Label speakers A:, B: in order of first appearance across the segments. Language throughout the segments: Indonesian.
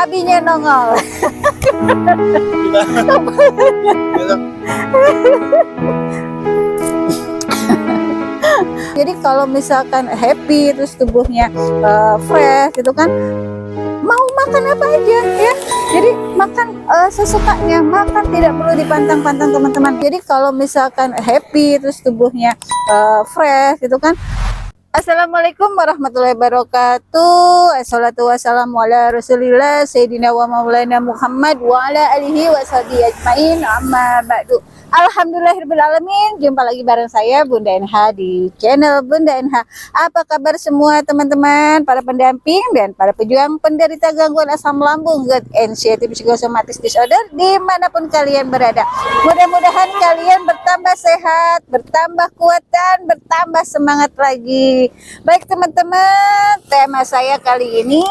A: Abinya nongol. Jadi kalau misalkan happy terus tubuhnya fresh gitu kan, mau makan apa aja ya. Jadi makan sesukanya, makan tidak perlu dipantang-pantang teman-teman. Jadi kalau misalkan happy terus tubuhnya fresh gitu kan. Assalamualaikum warahmatullahi wabarakatuh. Assalatu wassalamu ala rasulillah Sayyidina wa maulana Muhammad wa ala alihi wa sahbihi ajmain, amma ba'du. Alhamdulillahirrahmanirrahim. Jumpa lagi bareng saya Bunda NH di channel Bunda NH. Apa kabar semua teman-teman, para pendamping dan para pejuang penderita gangguan asam lambung, GERD, anxiety psychosomatic disorder dimanapun kalian berada. Mudah-mudahan kalian bertambah sehat, bertambah kuat dan bertambah semangat lagi. Baik teman-teman, tema saya kali ini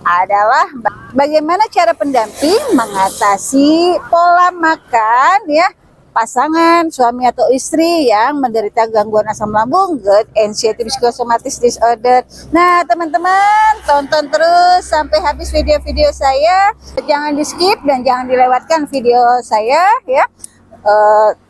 A: adalah bagaimana cara pendamping mengatasi pola makan ya pasangan suami atau istri yang menderita gangguan asam lambung, GERD, anxiety psychosomatic disorder. Nah teman-teman, tonton terus sampai habis video-video saya, jangan di skip dan jangan dilewatkan video saya ya.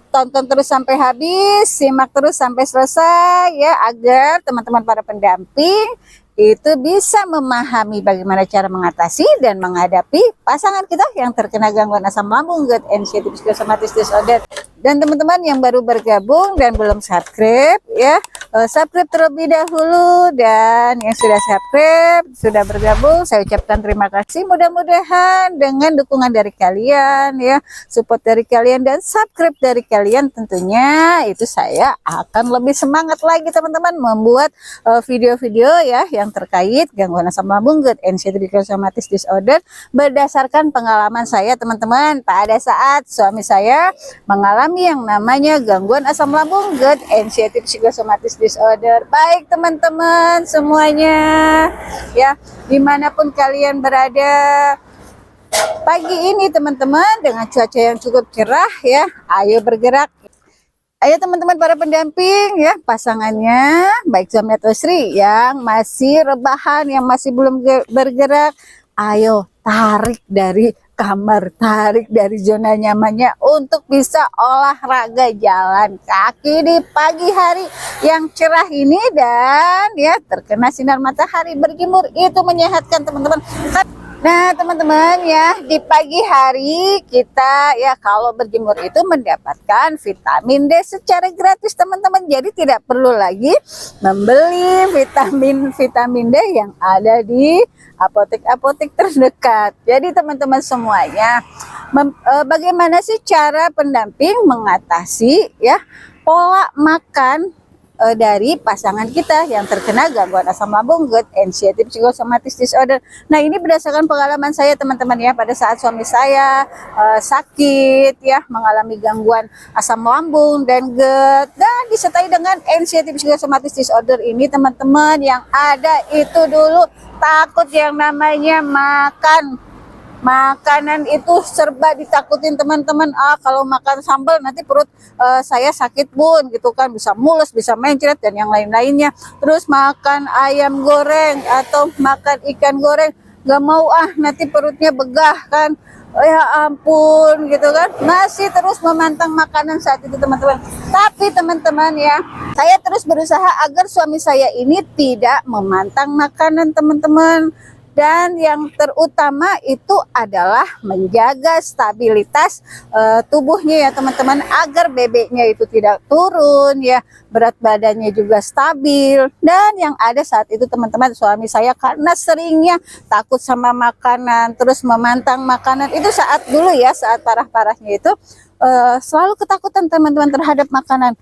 A: Tonton terus sampai habis, simak terus sampai selesai ya, agar teman-teman para pendamping itu bisa memahami bagaimana cara mengatasi dan menghadapi pasangan kita yang terkena gangguan asam lambung, GERD, anxiety psychosomatic disorder. Dan teman-teman yang baru bergabung dan belum subscribe ya, subscribe terlebih dahulu, dan yang sudah subscribe, sudah bergabung, saya ucapkan terima kasih. Mudah-mudahan dengan dukungan dari kalian ya, support dari kalian dan subscribe dari kalian, tentunya itu saya akan lebih semangat lagi teman-teman membuat video-video ya yang terkait gangguan asam lambung, GERD, anxiety psychosomatic disorder berdasarkan pengalaman saya teman-teman pada saat suami saya mengalami yang namanya gangguan asam lambung, GERD, anxiety psychosomatic disorder. Baik teman-teman semuanya ya, dimanapun kalian berada pagi ini teman-teman, dengan cuaca yang cukup cerah ya, ayo bergerak. Ayo teman-teman para pendamping ya, pasangannya baik suami atau istri yang masih rebahan, yang masih belum bergerak, ayo tarik dari kamar, tarik dari zona nyamannya untuk bisa olahraga jalan kaki di pagi hari yang cerah ini, dan ya terkena sinar matahari berjemur itu menyehatkan teman-teman. Nah teman-teman ya, di pagi hari kita ya kalau berjemur itu mendapatkan vitamin D secara gratis teman-teman. Jadi tidak perlu lagi membeli vitamin D yang ada di apotek-apotek terdekat. Jadi teman-teman semuanya, bagaimana sih cara pendamping mengatasi ya pola makan dari pasangan kita yang terkena gangguan asam lambung, GERD, anxiety psychosomatic disorder. Nah ini berdasarkan pengalaman saya teman-teman ya, pada saat suami saya sakit ya, mengalami gangguan asam lambung dan GERD, dan disertai dengan anxiety psychosomatic disorder ini teman-teman, yang ada itu dulu takut yang namanya makanan itu serba ditakutin teman-teman. Kalau makan sambal nanti perut saya sakit bun gitu kan, bisa mules, bisa mencret dan yang lain-lainnya. Terus makan ayam goreng atau makan ikan goreng, gak mau nanti perutnya begah kan, ya ampun gitu kan, masih terus memantang makanan saat itu teman-teman. Tapi teman-teman ya, saya terus berusaha agar suami saya ini tidak memantang makanan teman-teman. Dan yang terutama itu adalah menjaga stabilitas tubuhnya ya teman-teman, agar bebeknya itu tidak turun ya, berat badannya juga stabil. Dan yang ada saat itu teman-teman, suami saya karena seringnya takut sama makanan, terus memantang makanan itu saat dulu ya, saat parah-parahnya itu selalu ketakutan teman-teman terhadap makanan.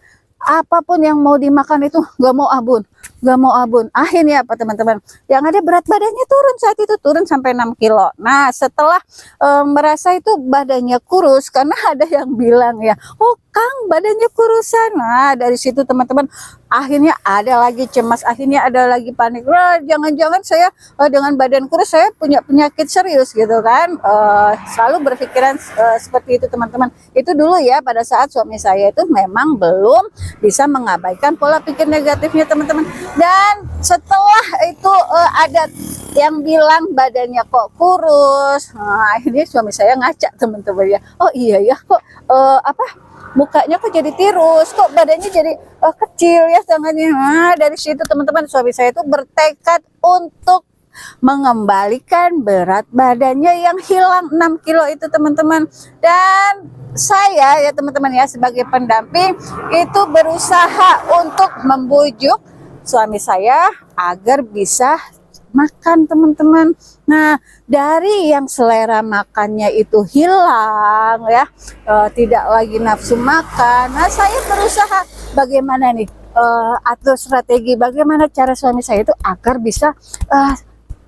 A: Apapun yang mau dimakan itu gak mau abun, gak mau abun. Akhirnya apa teman-teman, yang ada berat badannya turun, saat itu turun sampai 6 kilo. Nah setelah merasa itu badannya kurus, karena ada yang bilang ya, oh Kang badannya kurusan. Nah dari situ teman-teman, akhirnya ada lagi cemas, akhirnya ada lagi panik. Wah jangan-jangan saya dengan badan kurus saya punya penyakit serius gitu kan. Selalu berpikiran seperti itu teman-teman. Itu dulu ya, pada saat suami saya itu memang belum bisa mengabaikan pola pikir negatifnya teman-teman. Dan setelah itu ada yang bilang badannya kok kurus. Nah, akhirnya suami saya ngaca teman-teman ya. Oh iya ya kok apa mukanya kok jadi tirus, kok badannya jadi kecil ya tangannya. Nah, dari situ teman-teman suami saya itu bertekad untuk mengembalikan berat badannya yang hilang 6 kilo itu teman-teman. Dan saya ya teman-teman ya sebagai pendamping itu berusaha untuk membujuk suami saya agar bisa makan teman-teman. Nah, dari yang selera makannya itu hilang ya, tidak lagi nafsu makan. Nah, saya berusaha bagaimana nih atur strategi bagaimana cara suami saya itu agar bisa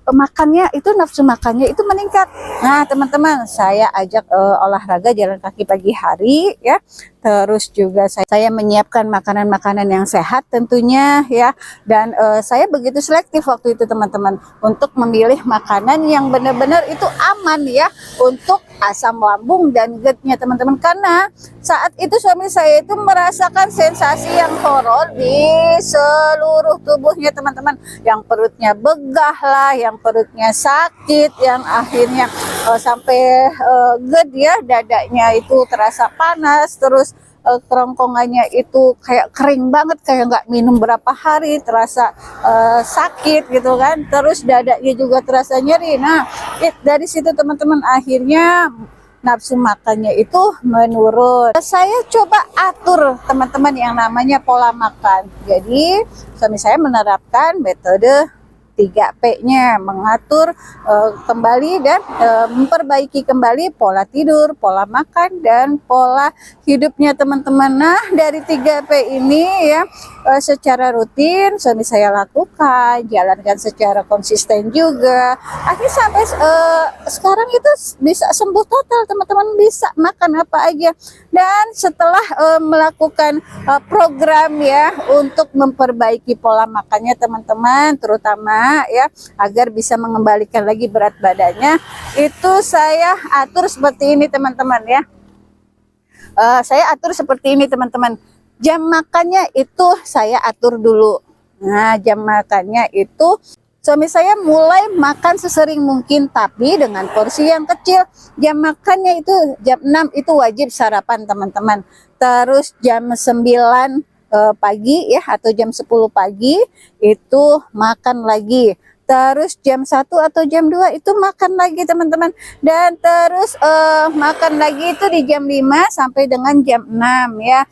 A: makannya itu nafsu makannya itu meningkat. Nah, teman-teman, saya ajak olahraga jalan kaki pagi hari ya. Terus juga saya menyiapkan makanan-makanan yang sehat tentunya ya. Dan saya begitu selektif waktu itu teman-teman untuk memilih makanan yang benar-benar itu aman ya untuk asam lambung dan GERD-nya teman-teman. Karena saat itu suami saya itu merasakan sensasi yang horor di seluruh tubuhnya teman-teman. Yang perutnya begah lah, yang perutnya sakit, yang akhirnya sampai GERD ya, dadanya itu terasa panas, terus kerongkongannya itu kayak kering banget, kayak nggak minum berapa hari, terasa sakit gitu kan, terus dadanya juga terasa nyeri. Nah, dari situ teman-teman akhirnya nafsu makannya itu menurun. Saya coba atur teman-teman yang namanya pola makan. Jadi suami saya menerapkan metode 3P-nya, mengatur kembali dan memperbaiki kembali pola tidur, pola makan, dan pola hidupnya teman-teman. Nah, dari 3P ini ya secara rutin suami saya lakukan, jalankan secara konsisten juga. Akhirnya sampai sekarang itu bisa sembuh total teman-teman, bisa makan apa aja. Dan setelah melakukan program ya untuk memperbaiki pola makannya teman-teman, terutama ya agar bisa mengembalikan lagi berat badannya, itu saya atur seperti ini teman-teman ya. Saya atur seperti ini teman-teman. Jam makannya itu saya atur dulu. Nah, jam makannya itu suami saya mulai makan sesering mungkin tapi dengan porsi yang kecil. Jam makannya itu jam 6 itu wajib sarapan teman-teman. Terus jam 9 pagi ya atau jam 10 pagi itu makan lagi. Terus jam 1 atau jam 2 itu makan lagi teman-teman. Dan terus makan lagi itu di jam 5 sampai dengan jam 6 ya.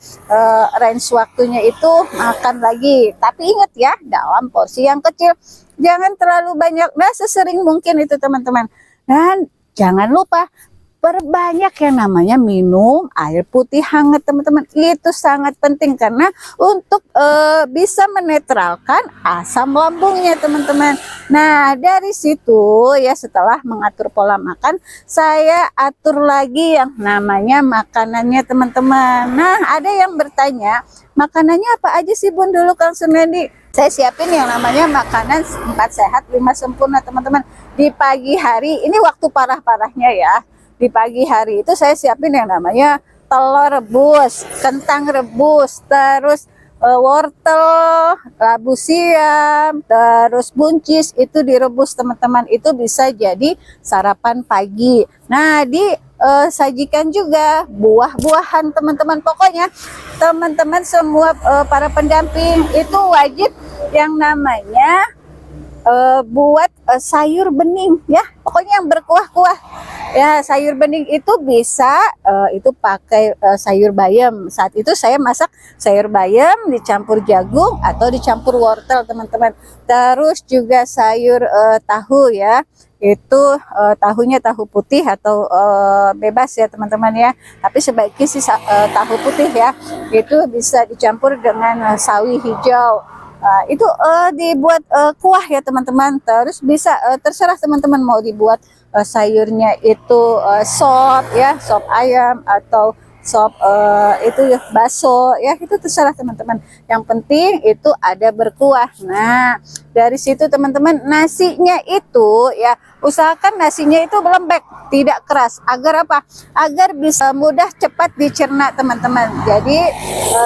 A: Range waktunya itu makan lagi. Tapi ingat ya, dalam porsi yang kecil. Jangan terlalu banyak. Nah, sesering mungkin itu teman-teman. Dan jangan lupa perbanyak yang namanya minum air putih hangat teman-teman. Itu sangat penting karena untuk bisa menetralkan asam lambungnya teman-teman. Nah, dari situ ya setelah mengatur pola makan, saya atur lagi yang namanya makanannya teman-teman. Nah, ada yang bertanya, makanannya apa aja sih Bun dulu Kang Sunendi? Saya siapin yang namanya makanan 4 sehat 5 sempurna teman-teman. Di pagi hari, ini waktu parah-parahnya ya. Di pagi hari itu saya siapin yang namanya telur rebus, kentang rebus, terus wortel, labu siam, terus buncis itu direbus teman-teman. Itu bisa jadi sarapan pagi. Nah, sajikan juga buah-buahan teman-teman. Pokoknya teman-teman semua para pendamping itu wajib yang namanya buat sayur bening ya, pokoknya yang berkuah-kuah ya. Sayur bening itu bisa itu pakai sayur bayam. Saat itu saya masak sayur bayam dicampur jagung atau dicampur wortel teman-teman. Terus juga sayur tahu ya, itu tahunya tahu putih atau bebas ya teman-teman ya, tapi sebaiknya sih tahu putih ya. Itu bisa dicampur dengan sawi hijau. Itu dibuat kuah ya teman-teman. Terus bisa terserah teman-teman mau dibuat sayurnya itu sop ya, sop ayam atau sop itu ya bakso ya, itu terserah teman-teman. Yang penting itu ada berkuah. Nah, dari situ teman-teman nasinya itu ya usahakan nasinya itu lembek, tidak keras. Agar apa? Agar bisa mudah cepat dicerna teman-teman. Jadi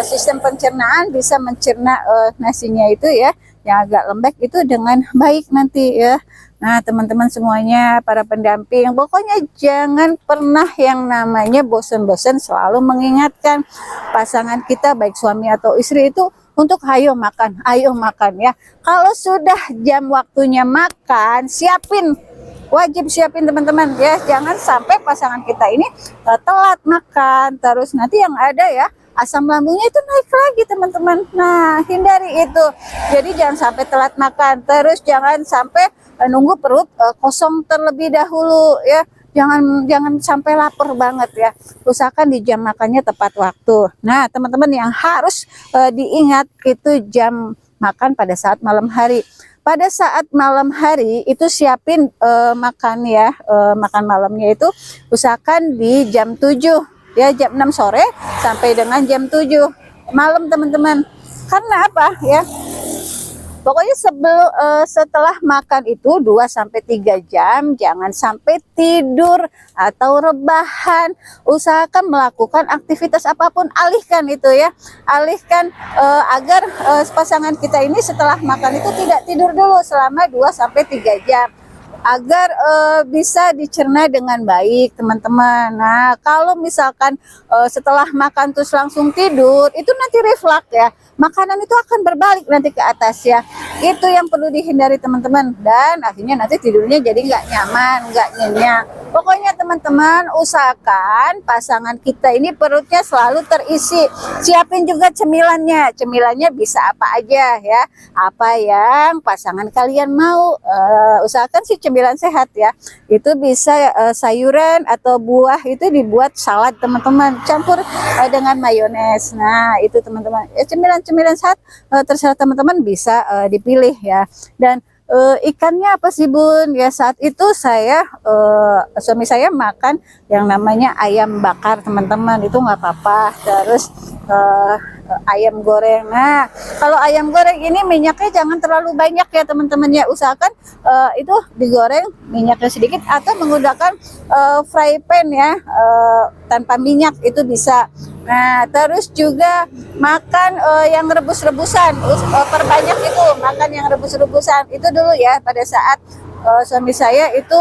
A: sistem pencernaan bisa mencerna nasinya itu ya yang agak lembek itu dengan baik nanti ya. Nah, teman-teman semuanya, para pendamping, pokoknya jangan pernah yang namanya bosan-bosan selalu mengingatkan pasangan kita, baik suami atau istri itu, untuk ayo makan ya. Kalau sudah jam waktunya makan, wajib siapin teman-teman ya. Jangan sampai pasangan kita ini telat makan, terus nanti yang ada ya, asam lambungnya itu naik lagi teman-teman. Nah, hindari itu. Jadi jangan sampai telat makan, terus jangan sampai nunggu perut kosong terlebih dahulu ya. Jangan sampai lapar banget ya. Usahakan di jam makannya tepat waktu. Nah, teman-teman yang harus diingat itu jam makan pada saat malam hari. Pada saat malam hari itu siapin makan ya, makan malamnya itu usahakan di jam 7 ya, jam 6 sore sampai dengan jam 7 malam teman-teman. Karena apa ya? Pokoknya setelah makan itu 2-3 jam jangan sampai tidur atau rebahan. Usahakan melakukan aktivitas apapun, alihkan itu ya. Alihkan agar pasangan kita ini setelah makan itu tidak tidur dulu selama 2-3 jam. Agar bisa dicerna dengan baik teman-teman. Nah, kalau misalkan setelah makan terus langsung tidur, itu nanti refleks ya, makanan itu akan berbalik nanti ke atas ya. Itu yang perlu dihindari teman-teman, dan akhirnya nanti tidurnya jadi nggak nyaman, nggak nyenyak. Pokoknya teman-teman usahakan pasangan kita ini perutnya selalu terisi. Siapin juga cemilannya. Cemilannya bisa apa aja ya, apa yang pasangan kalian mau. Usahakan sih cemilan sehat ya. Itu bisa sayuran atau buah itu dibuat salad teman-teman, campur dengan mayones. Nah, itu teman-teman. Cemilan-cemilan sehat terserah teman-teman bisa dipilih ya. Dan ikannya apa sih Bun? Ya saat itu saya suami saya makan yang namanya ayam bakar teman-teman, itu nggak apa-apa. Terus ayam goreng. Nah, kalau ayam goreng ini minyaknya jangan terlalu banyak ya teman-teman ya. Usahakan itu digoreng minyaknya sedikit atau menggunakan fry pan ya, tanpa minyak itu bisa. Nah, terus juga makan yang rebus-rebusan, perbanyak itu makan yang rebus-rebusan itu dulu ya. Pada saat suami saya itu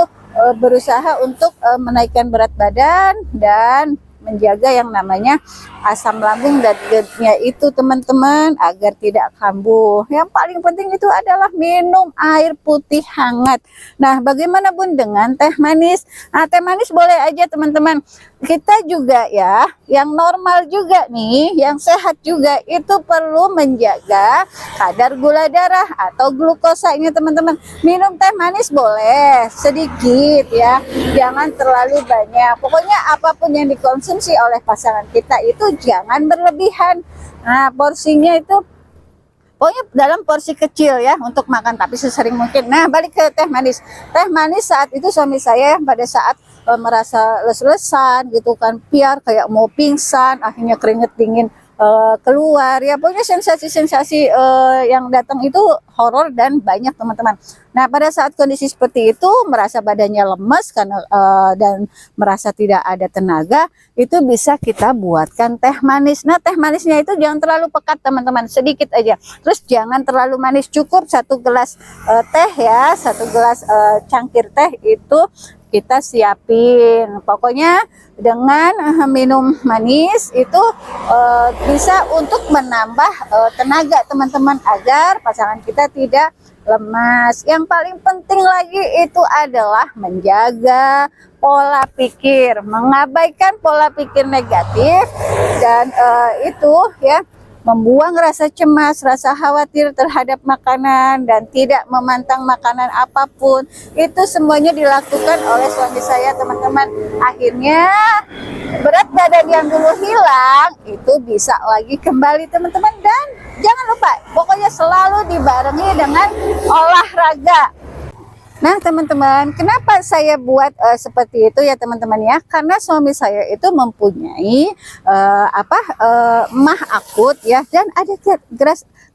A: berusaha untuk menaikkan berat badan dan menjaga yang namanya asam lambung dan GERD-nya itu teman-teman, agar tidak kambuh. Yang paling penting itu adalah minum air putih hangat. Nah, bagaimana Bun dengan teh manis? Nah, teh manis boleh aja teman-teman. Kita juga ya, yang normal juga nih, yang sehat juga itu perlu menjaga kadar gula darah atau glukosanya teman-teman. Minum teh manis boleh sedikit ya, jangan terlalu banyak. Pokoknya apapun yang dikonsumsi oleh pasangan kita itu jangan berlebihan. Nah, porsinya itu pokoknya dalam porsi kecil ya untuk makan, tapi sesering mungkin. Nah, balik ke teh manis. Teh manis saat itu suami saya pada saat merasa les-lesan gitu kan, piar kayak mau pingsan, akhirnya keringet dingin keluar ya. Pokoknya sensasi-sensasi yang datang itu horor dan banyak teman-teman. Nah, pada saat kondisi seperti itu merasa badannya lemes karena dan merasa tidak ada tenaga, itu bisa kita buatkan teh manis. Nah, teh manisnya itu jangan terlalu pekat teman-teman, sedikit aja. Terus jangan terlalu manis, cukup 1 gelas teh ya, 1 gelas cangkir teh itu kita siapin. Pokoknya dengan minum manis itu bisa untuk menambah tenaga teman-teman, agar pasangan kita tidak lemas. Yang paling penting lagi itu adalah menjaga pola pikir, mengabaikan pola pikir negatif, dan itu ya, membuang rasa cemas, rasa khawatir terhadap makanan, dan tidak memantang makanan apapun. Itu semuanya dilakukan oleh suami saya teman-teman. Akhirnya berat badan yang dulu hilang itu bisa lagi kembali teman-teman. Dan jangan lupa, pokoknya selalu dibarengi dengan olahraga. Nah teman-teman, kenapa saya buat seperti itu ya teman-teman ya? Karena suami saya itu mempunyai mah akut ya, dan ada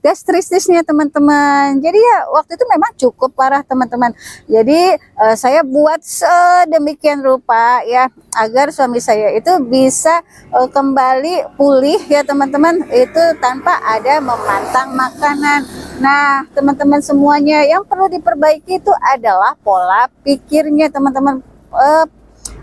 A: gastritisnya teman-teman. Jadi ya waktu itu memang cukup parah teman-teman. Jadi saya buat sedemikian rupa ya agar suami saya itu bisa kembali pulih ya teman-teman, itu tanpa ada memantang makanan. Nah teman-teman semuanya, yang perlu diperbaiki itu adalah pola pikirnya teman-teman.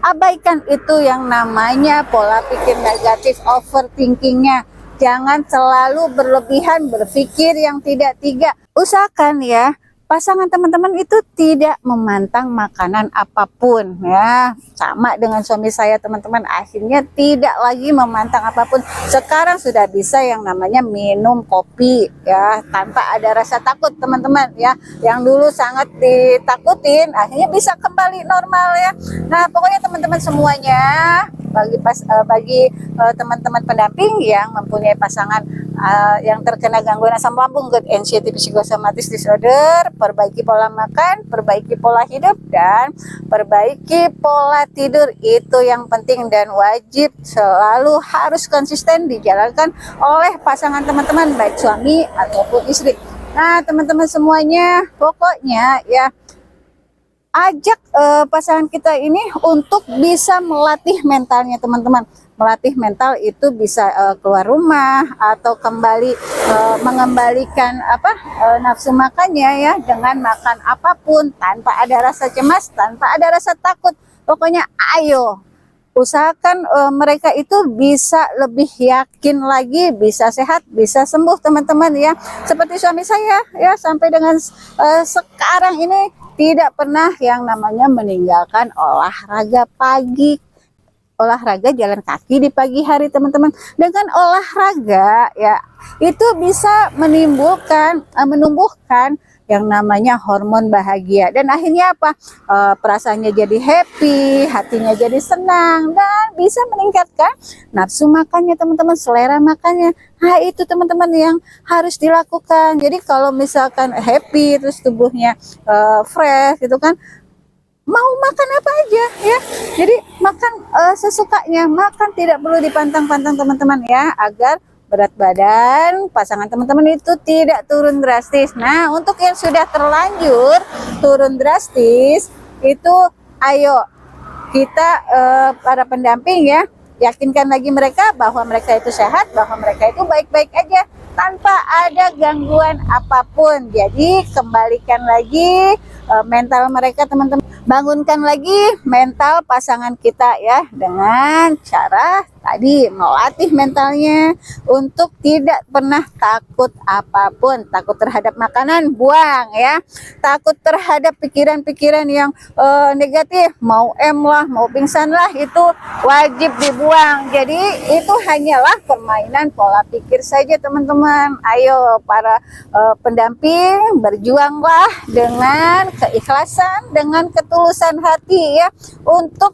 A: Abaikan itu yang namanya pola pikir negatif, overthinkingnya. Jangan selalu berlebihan berpikir yang tidak. Usahakan ya pasangan teman-teman itu tidak memantang makanan apapun ya. Sama dengan suami saya teman-teman, akhirnya tidak lagi memantang apapun. Sekarang sudah bisa yang namanya minum kopi ya tanpa ada rasa takut teman-teman ya. Yang dulu sangat ditakutin akhirnya bisa kembali normal ya. Nah pokoknya teman-teman semuanya, bagi teman-teman pendamping yang mempunyai pasangan yang terkena gangguan asam lambung, GERD, anxiety, psychosomatic disorder, perbaiki pola makan, perbaiki pola hidup, dan perbaiki pola tidur. Itu yang penting dan wajib selalu harus konsisten dijalankan oleh pasangan teman-teman, baik suami ataupun istri. Nah teman-teman semuanya, pokoknya ya ajak pasangan kita ini untuk bisa melatih mentalnya teman-teman. Melatih mental itu bisa keluar rumah atau kembali mengembalikan nafsu makannya ya, dengan makan apapun tanpa ada rasa cemas, tanpa ada rasa takut. Pokoknya ayo usahakan mereka itu bisa lebih yakin lagi, bisa sehat, bisa sembuh teman-teman ya. Seperti suami saya ya, sampai dengan sekarang ini tidak pernah yang namanya meninggalkan olahraga pagi, olahraga jalan kaki di pagi hari teman-teman. Dengan olahraga ya itu bisa menumbuhkan yang namanya hormon bahagia, dan akhirnya apa, perasaannya jadi happy, hatinya jadi senang, dan bisa meningkatkan nafsu makannya teman-teman, selera makannya. Nah itu teman-teman yang harus dilakukan. Jadi kalau misalkan happy terus tubuhnya fresh gitu kan, mau makan apa aja ya, jadi makan sesukanya, makan tidak perlu dipantang-pantang teman-teman ya, agar berat badan pasangan teman-teman itu tidak turun drastis. Nah untuk yang sudah terlanjur turun drastis itu, ayo kita para pendamping ya, yakinkan lagi mereka bahwa mereka itu sehat, bahwa mereka itu baik-baik aja tanpa ada gangguan apapun. Jadi kembalikan lagi mental mereka teman-teman, bangunkan lagi mental pasangan kita ya, dengan cara tadi melatih mentalnya untuk tidak pernah takut apapun. Takut terhadap makanan, buang ya. Takut terhadap pikiran-pikiran yang negatif, mau lah, mau pingsan lah, itu wajib dibuang. Jadi itu hanyalah permainan pola pikir saja teman-teman. Ayo para pendamping, berjuanglah dengan keikhlasan, dengan ketulusan hati ya, untuk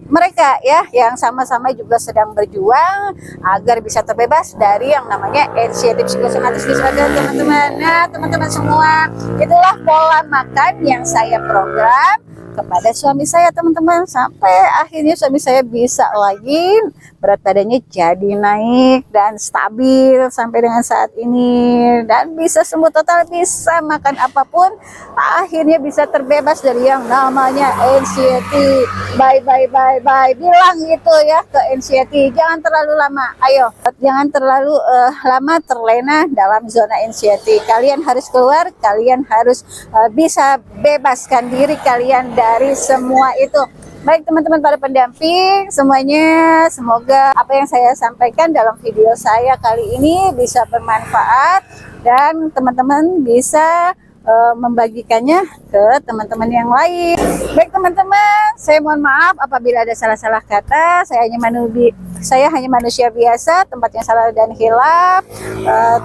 A: mereka ya yang sama-sama juga sedang berjuang agar bisa terbebas dari yang namanya anxiety psychosomatic disorder teman-teman. Nah teman-teman semua, itulah pola makan yang saya program kepada suami saya teman-teman, sampai akhirnya suami saya bisa lagi, berat badannya jadi naik dan stabil sampai dengan saat ini, dan bisa sembuh total, bisa makan apapun, akhirnya bisa terbebas dari yang namanya anxiety. Bye. Bilang gitu ya ke anxiety, jangan terlalu lama, ayo jangan terlalu lama terlena dalam zona anxiety. Kalian harus keluar, kalian harus bisa bebaskan diri kalian dari semua itu. Baik teman-teman para pendamping semuanya, semoga apa yang saya sampaikan dalam video saya kali ini bisa bermanfaat dan teman-teman bisa membagikannya ke teman-teman yang lain. Baik teman-teman, saya mohon maaf apabila ada salah-salah kata. Saya hanya manusia biasa, tempatnya salah dan hilaf.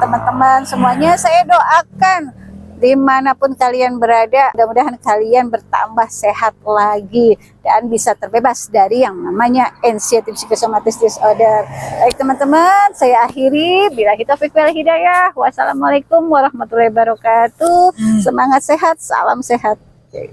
A: Teman-teman semuanya, saya doakan dimanapun kalian berada, mudah-mudahan kalian bertambah sehat lagi dan bisa terbebas dari yang namanya anxiety psychosomatic disorder. Baik teman-teman, saya akhiri. Billahi taufiq wal hidayah. Wassalamualaikum warahmatullahi wabarakatuh. Semangat sehat, salam sehat.